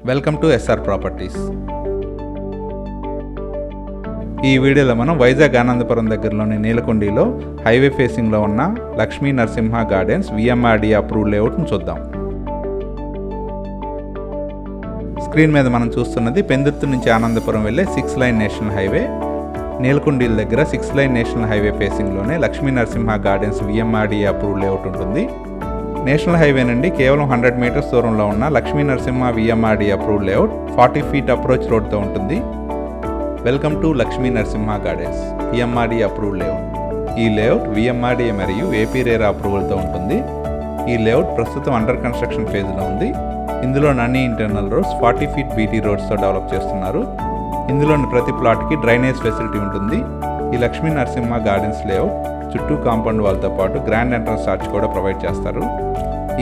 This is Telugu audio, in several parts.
Welcome to SR properties. ఈ వీడియోలో మనం వైజాగ్ ఆనందపురం దగ్గరలోని నీలకొండిలో హైవే ఫేసింగ్లో ఉన్న లక్ష్మీ నరసింహ గార్డెన్స్ విఎంఆర్డీ అప్రూవ్డ్ లేఅవుట్ను చూద్దాం. స్క్రీన్ మీద మనం చూస్తున్నది పెందుర్తి నుంచి ఆనందపురం వెళ్ళే 6 లైన్ నేషనల్ హైవే. నీలకొండీల దగ్గర 6 లైన్ నేషనల్ హైవే ఫేసింగ్లోనే Lakshmi Narasimha gardens VMRD approved layout ఉంటుంది. నేషనల్ హైవే నుండి కేవలం 100 మీటర్స్ దూరంలో ఉన్న లక్ష్మీ నరసింహ విఎంఆర్డీ అప్రూవ్డ్ లేఅవుట్ 40 ఫీట్ అప్రోచ్ రోడ్తో ఉంటుంది. Welcome to Lakshmi Narasimha gardens VMRD approved layout. ఈ లేఅవుట్ విఎంఆర్డీ మరియు ఏపీ రేరా అప్రూవల్తో ఉంటుంది. ఈ లేఅవుట్ ప్రస్తుతం అండర్ కన్స్ట్రక్షన్ ఫేజ్లో ఉంది. ఇందులో అన్ని ఇంటర్నల్ రోడ్స్ 40 ఫీట్ బీటీ రోడ్స్తో డెవలప్ చేస్తున్నారు. ఇందులోని ప్రతి ప్లాట్కి డ్రైనేజ్ ఫెసిలిటీ ఉంటుంది. ఈ లక్ష్మీ నరసింహ గార్డెన్స్ లేఅవుట్ చుట్టూ కాంపౌండ్ వాల్తో పాటు గ్రాండ్ ఎంట్రన్స్ ఆర్చ్ కూడా ప్రొవైడ్ చేస్తారు.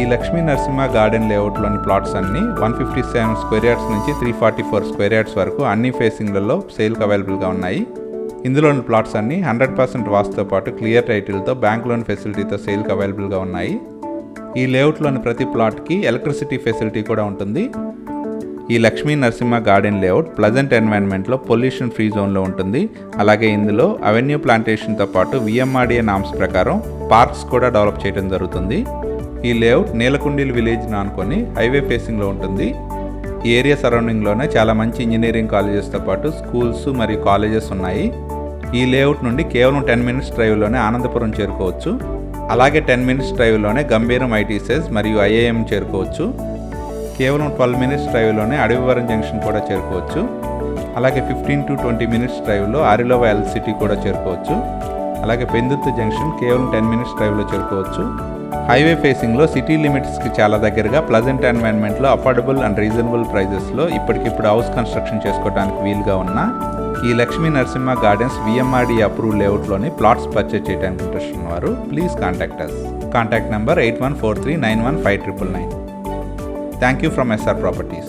ఈ లక్ష్మీ నరసింహ గార్డెన్ లేఅవుట్లోని ప్లాట్స్ అన్ని 157 స్క్వేర్ యార్డ్స్ నుంచి 344 స్క్వేర్ యార్డ్స్ వరకు అన్ని ఫేసింగ్లలో సేల్కి అవైలబుల్గా ఉన్నాయి. ఇందులోని ప్లాట్స్ అన్ని 100% వాస్తుతో పాటు క్లియర్ టైటిల్తో బ్యాంక్ లోన్ ఫెసిలిటీతో సేల్కి అవైలబుల్గా ఉన్నాయి. ఈ లేఅవుట్లోని ప్రతి ప్లాట్కి ఎలక్ట్రిసిటీ ఫెసిలిటీ కూడా ఉంటుంది. ఈ Lakshmi Narasimha garden layout pleasant ఎన్వైరన్మెంట్లో పొల్యూషన్ ఫ్రీ జోన్లో ఉంటుంది. అలాగే ఇందులో అవెన్యూ ప్లాంటేషన్తో పాటు విఎంఆర్డీఏ నామ్స్ ప్రకారం పార్క్స్ కూడా డెవలప్ చేయడం జరుగుతుంది. ఈ లేఅవుట్ నీలకొండీలు విలేజ్ ఆనుకొని హైవే ఫేసింగ్లో ఉంటుంది. ఈ ఏరియా సరౌండింగ్లోనే చాలా మంచి ఇంజనీరింగ్ కాలేజెస్తో పాటు స్కూల్స్ మరియు కాలేజెస్ ఉన్నాయి. ఈ లేఅవుట్ నుండి కేవలం 10 మినిట్స్ డ్రైవ్లోనే ఆనందపురం చేరుకోవచ్చు. అలాగే 10 మినిట్స్ డ్రైవ్లోనే గంభీరం ఐటీసెస్ మరియు ఐఐఎం చేరుకోవచ్చు. కేవలం 12 మినిట్స్ డ్రైవ్లోనే అడవివరం జంక్షన్ కూడా చేరుకోవచ్చు. అలాగే 15 to 20 మినిట్స్ డ్రైవ్లో ఆరిలోవ ఎల్సిటీ కూడా చేరుకోవచ్చు. అలాగే పెందుర్తి జంక్షన్ కేవలం 10 మినిట్స్ డ్రైవ్లో చేరుకోవచ్చు. హైవే ఫేసింగ్లో సిటీ లిమిట్స్కి చాలా దగ్గరగా ప్లజెంట్ ఎన్వైరన్మెంట్లో అఫోర్డబుల్ అండ్ రీజనబుల్ ప్రైజెస్లో ఇప్పటికిప్పుడు హౌస్ కన్స్ట్రక్షన్ చేసుకోవడానికి వీలుగా ఉన్న ఈ Lakshmi Narasimha gardens VMRD approved లేఅవుట్లోని ప్లాట్స్ పర్చేజ్ చేయడానికి ఇంట్రెస్ట్ ఉన్నవారు please contact us. Contact number 8143915999. Thank you from SR Properties.